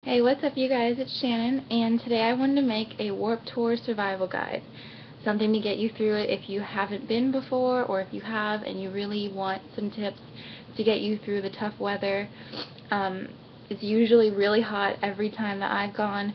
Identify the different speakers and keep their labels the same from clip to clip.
Speaker 1: Hey, what's up you guys? It's Shannon, and today I wanted to make a Warped Tour survival guide. Something to get you through it if you haven't been before, or if you have and you really want some tips to get you through the tough weather. It's usually really hot every time that I've gone,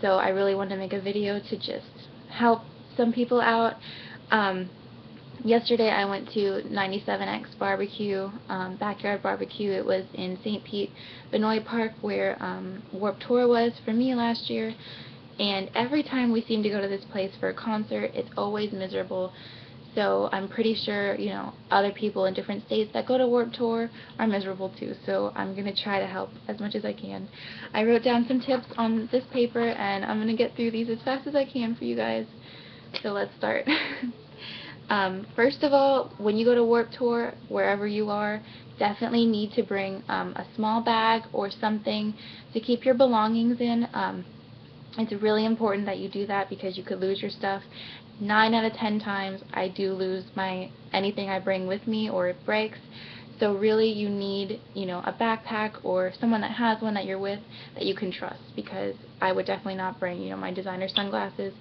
Speaker 1: so I really wanted to make a video to just help some people out. Yesterday I went to 97X barbecue, backyard barbecue. It was in St. Pete, Benoit Park, where Warped Tour was for me last year. And every time we seem to go to this place for a concert, it's always miserable. So I'm pretty sure, other people in different states that go to Warped Tour are miserable too. So I'm going to try to help as much as I can. I wrote down some tips on this paper, and I'm going to get through these as fast as I can for you guys. So let's start. First of all, when you go to Warped Tour, wherever you are, definitely need to bring a small bag or something to keep your belongings in. It's really important that you do that because you could lose your stuff. 9 out of 10 times I do lose anything I bring with me, or it breaks. So really you need, a backpack or someone that has one that you're with that you can trust, because I would definitely not bring, my designer sunglasses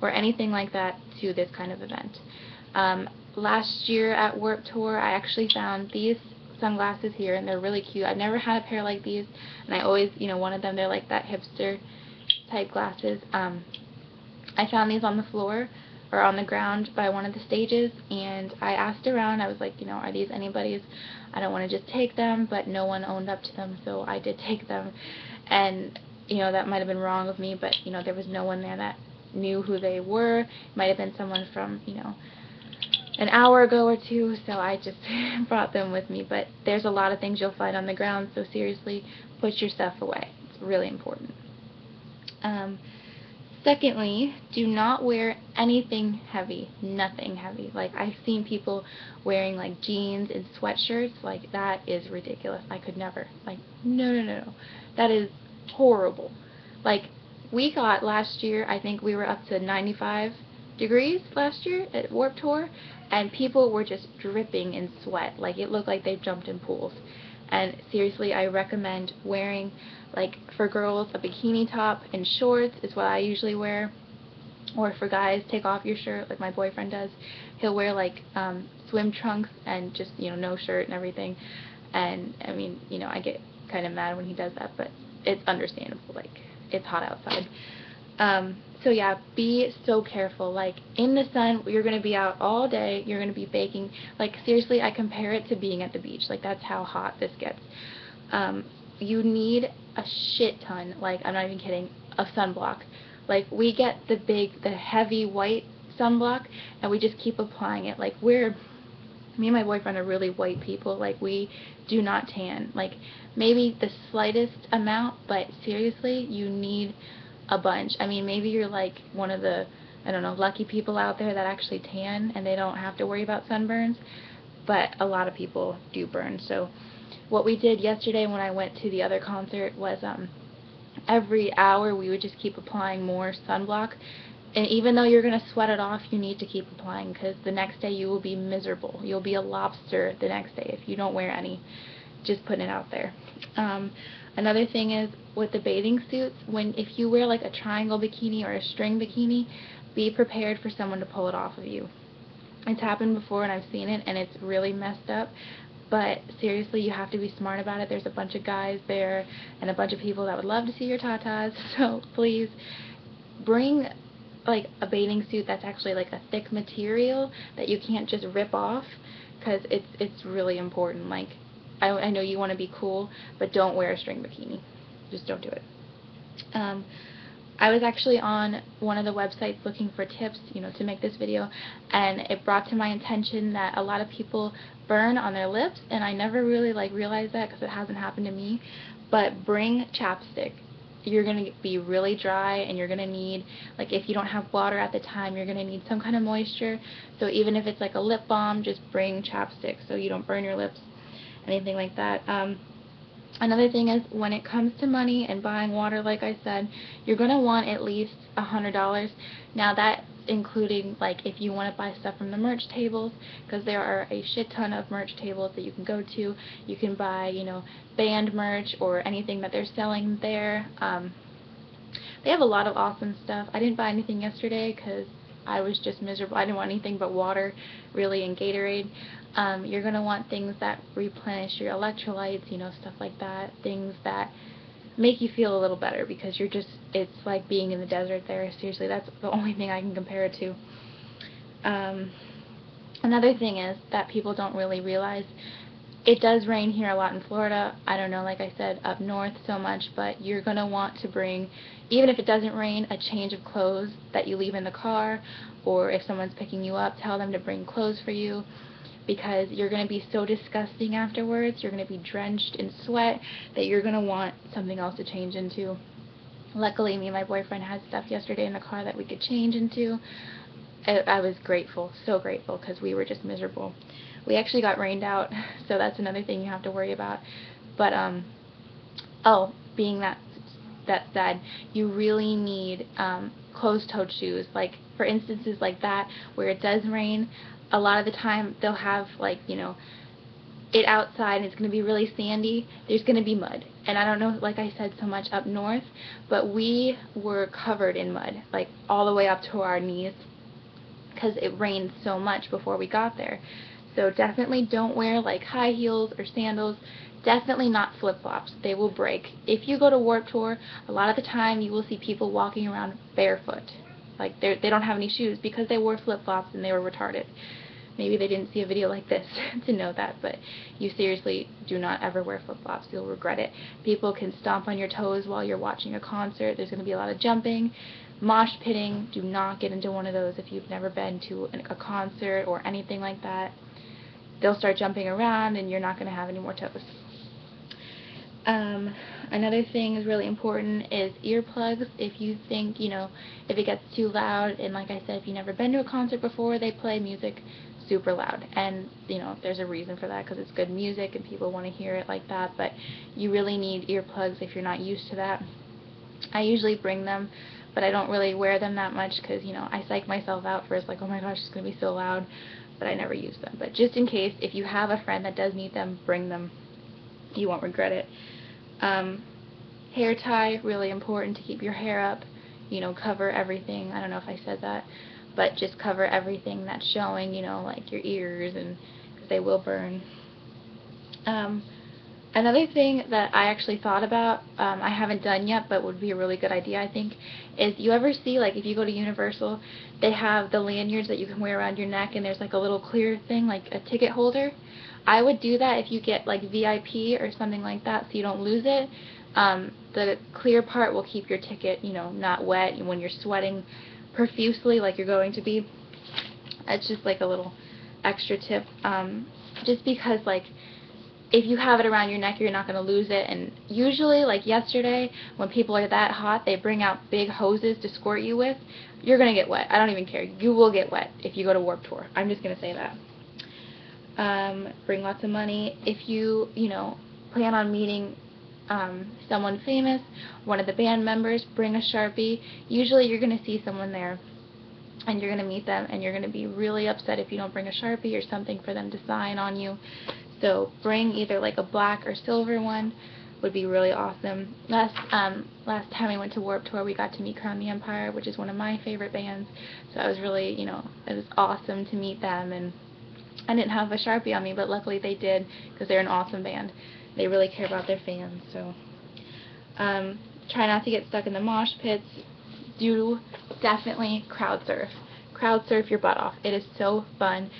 Speaker 1: or anything like that to this kind of event. Last year at Warped Tour, I actually found these sunglasses here, and they're really cute. I've never had a pair like these, and I always, wanted them. They're like that hipster type glasses. I found these on the floor or on the ground by one of the stages, and I asked around. I was like, are these anybody's? I don't want to just take them, but no one owned up to them, so I did take them. And that might have been wrong of me, but there was no one there that knew who they were. It might have been someone from an hour ago or two, so I just brought them with me. But there's a lot of things you'll find on the ground, so seriously, put your stuff away. It's really important. Secondly, do not wear anything heavy, nothing heavy. Like, I've seen people wearing like jeans and sweatshirts. Like, that is ridiculous. I could never. Like, no. That is horrible. Like, we got last year, I think we were up to 95 degrees last year at Warped Tour, and people were just dripping in sweat. Like, it looked like they jumped in pools. And seriously, I recommend wearing, like, for girls, a bikini top and shorts is what I usually wear. Or for guys, take off your shirt like my boyfriend does. He'll wear like swim trunks and just, no shirt and everything. And I mean, I get kind of mad when he does that, but it's understandable. Like, it's hot outside. So yeah, be so careful. Like, in the sun, you're going to be out all day, you're going to be baking. Like, seriously, I compare it to being at the beach. Like, that's how hot this gets. You need a shit ton, like, I'm not even kidding, of sunblock. Like, we get the heavy white sunblock, and we just keep applying it. Like, me and my boyfriend are really white people. Like, we do not tan. Like, maybe the slightest amount, but seriously, you need a bunch. I mean, maybe you're like one of the, I don't know, lucky people out there that actually tan and they don't have to worry about sunburns, but a lot of people do burn. So what we did yesterday when I went to the other concert was every hour we would just keep applying more sunblock. And even though you're going to sweat it off, you need to keep applying, because the next day you will be miserable. You'll be a lobster the next day if you don't wear any. Just putting it out there. Another thing is with the bathing suits, if you wear like a triangle bikini or a string bikini, be prepared for someone to pull it off of you. It's happened before and I've seen it, and it's really messed up. But seriously, you have to be smart about it. There's a bunch of guys there and a bunch of people that would love to see your tatas, so please bring like a bathing suit that's actually like a thick material that you can't just rip off, because it's really important. Like, I know you want to be cool, but don't wear a string bikini. Just don't do it. I was actually on one of the websites looking for tips, to make this video, and it brought to my attention that a lot of people burn on their lips, and I never really realized that because it hasn't happened to me. But bring chapstick. You're going to be really dry, and you're going to need, like, if you don't have water at the time, you're going to need some kind of moisture. So even if it's like a lip balm, just bring chapstick so you don't burn your lips, anything like that. Another thing is, when it comes to money and buying water, like I said, you're going to want at least $100. Now, that including like if you want to buy stuff from the merch tables, because there are a shit ton of merch tables that you can go to. You can buy, you know, band merch or anything that they're selling there. They have a lot of awesome stuff. I didn't buy anything yesterday because I was just miserable. I didn't want anything but water, really, and Gatorade. You're going to want things that replenish your electrolytes, you know, stuff like that. Things that make you feel a little better, because you're just, it's like being in the desert there. Seriously, that's the only thing I can compare it to. Another thing is that people don't really realize, it does rain here a lot in Florida. I don't know, like I said, up north so much, but you're going to want to bring, even if it doesn't rain, a change of clothes that you leave in the car, or if someone's picking you up, tell them to bring clothes for you, because you're going to be so disgusting afterwards. You're going to be drenched in sweat that you're going to want something else to change into. Luckily, me and my boyfriend had stuff yesterday in the car that we could change into. I was grateful, so grateful, because we were just miserable. We actually got rained out, so that's another thing you have to worry about. But, oh, being that said, you really need closed-toed shoes. Like, for instances like that, where it does rain, a lot of the time they'll have, like, you know, it outside and it's going to be really sandy. There's going to be mud. And I don't know, like I said, so much up north, but we were covered in mud, like, all the way up to our knees, because it rained so much before we got there. So definitely don't wear like high heels or sandals. Definitely not flip-flops. They will break. If you go to Warped Tour, a lot of the time you will see people walking around barefoot. Like they don't have any shoes because they wore flip-flops and they were retarded. Maybe they didn't see a video like this to know that, but you seriously do not ever wear flip-flops. You'll regret it. People can stomp on your toes while you're watching a concert. There's going to be a lot of jumping. Mosh pitting. Do not get into one of those if you've never been to a concert or anything like that. They'll start jumping around and you're not going to have any more toes. Another thing is really important is earplugs. If you think, you know, if it gets too loud, and like I said, if you've never been to a concert before, they play music super loud, and you know, there's a reason for that, because it's good music and people want to hear it like that, but you really need earplugs if you're not used to that. I usually bring them, but I don't really wear them that much because, you know, I psych myself out first, like, oh my gosh, it's going to be so loud, but I never use them. But just in case, if you have a friend that does need them, bring them. You won't regret it. Hair tie, really important to keep your hair up, you know, cover everything. I don't know if I said that, but just cover everything that's showing, you know, like your ears, and because they will burn. Another thing that I actually thought about, I haven't done yet, but would be a really good idea, I think, is you ever see, like, if you go to Universal, they have the lanyards that you can wear around your neck, and there's, like, a little clear thing, like a ticket holder. I would do that if you get, like, VIP or something like that, so you don't lose it. The clear part will keep your ticket, you know, not wet when you're sweating profusely like you're going to be. It's just, like, a little extra tip, just because, like, if you have it around your neck, you're not going to lose it. And usually, like yesterday, when people are that hot, they bring out big hoses to squirt you with. You're going to get wet. I don't even care. You will get wet if you go to Warped Tour. I'm just going to say that. Bring lots of money. If you, you know, plan on meeting someone famous, one of the band members, bring a Sharpie. Usually you're going to see someone there, and you're going to meet them, and you're going to be really upset if you don't bring a Sharpie or something for them to sign on you. So bring either like a black or silver one, would be really awesome. Last time we went to Warped Tour, we got to meet Crown the Empire, which is one of my favorite bands. So I was really, you know, it was awesome to meet them, and I didn't have a Sharpie on me, but luckily they did, because they're an awesome band. They really care about their fans. So try not to get stuck in the mosh pits. Do definitely crowd surf. Crowd surf your butt off. It is so fun.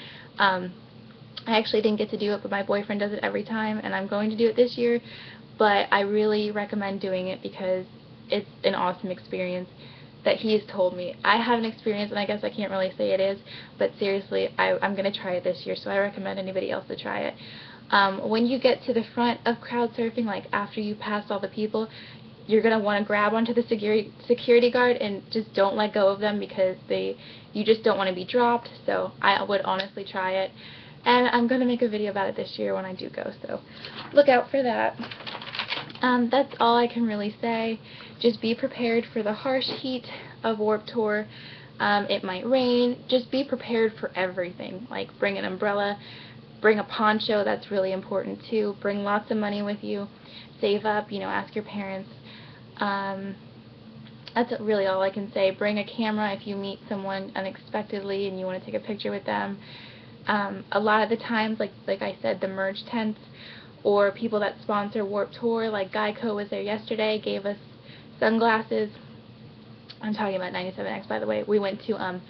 Speaker 1: I actually didn't get to do it, but my boyfriend does it every time, and I'm going to do it this year, but I really recommend doing it because it's an awesome experience that he's told me. I have an experience, and I guess I can't really say it is, but seriously, I'm going to try it this year, so I recommend anybody else to try it. When you get to the front of crowd surfing, like after you pass all the people, you're going to want to grab onto the security guard and just don't let go of them, because you just don't want to be dropped, so I would honestly try it. And I'm going to make a video about it this year when I do go, so look out for that. That's all I can really say. Just be prepared for the harsh heat of Warped Tour. It might rain. Just be prepared for everything. Like, bring an umbrella, bring a poncho. That's really important too. Bring lots of money with you. Save up, ask your parents. Um, that's really all I can say. Bring a camera if you meet someone unexpectedly and you want to take a picture with them. A lot of the times, like I said, the merge tents or people that sponsor Warped Tour, like Geico was there yesterday, gave us sunglasses. I'm talking about 97X, by the way. We went to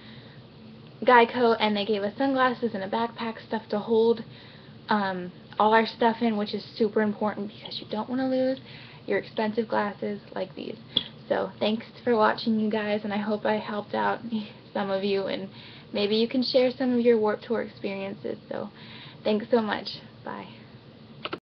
Speaker 1: Geico, and they gave us sunglasses and a backpack, stuff to hold all our stuff in, which is super important because you don't want to lose your expensive glasses like these. So thanks for watching, you guys, and I hope I helped out some of you, and maybe you can share some of your Warped Tour experiences. So thanks so much. Bye.